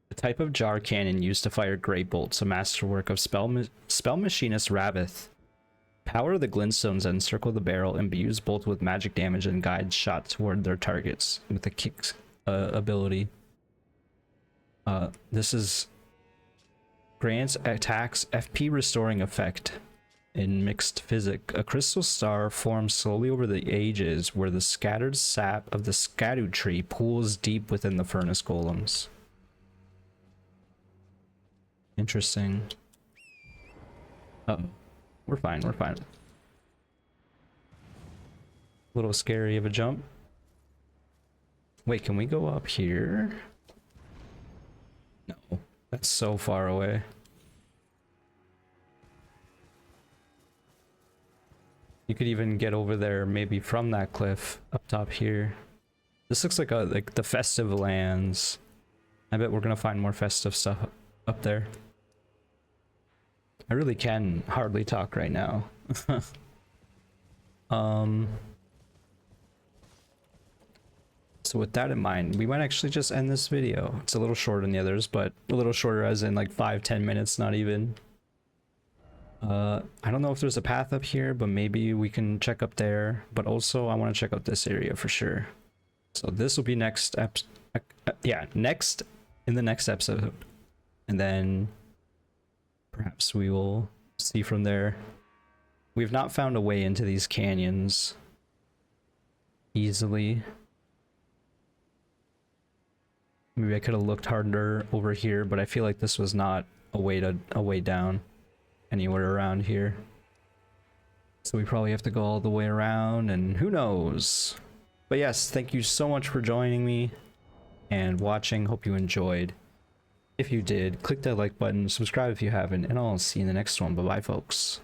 The type of jar cannon used to fire great bolts, a masterwork of spell machinist Rabbith. Power the glintstones that encircle the barrel imbues bolts with magic damage and guides shots toward their targets with a kick ability. This is grants attacks FP restoring effect. In mixed physic, a crystal star forms slowly over the ages where the scattered sap of the Erdtree pools deep within the furnace golems. Interesting. Uh-oh. We're fine, we're fine. A little scary of a jump. Wait, can we go up here? No, that's so far away. You could even get over there maybe from that cliff up top here. This looks like the festive lands. I bet we're gonna find more festive stuff up there. I really can hardly talk right now. So with that in mind, we might actually just end this video. It's a little shorter than the others, but a little shorter as in like 5-10 minutes, not even. I don't know if there's a path up here, but maybe we can check up there. But also I want to check out this area for sure. So this will be next next in the next episode. And then perhaps we will see from there. We've not found a way into these canyons easily. Maybe I could have looked harder over here, but I feel like this was not a way down anywhere around here. So we probably have to go all the way around, and who knows. But yes, thank you so much for joining me and watching. Hope you enjoyed. If you did, click that like button, subscribe if you haven't, and I'll see you in the next one. Bye bye, folks.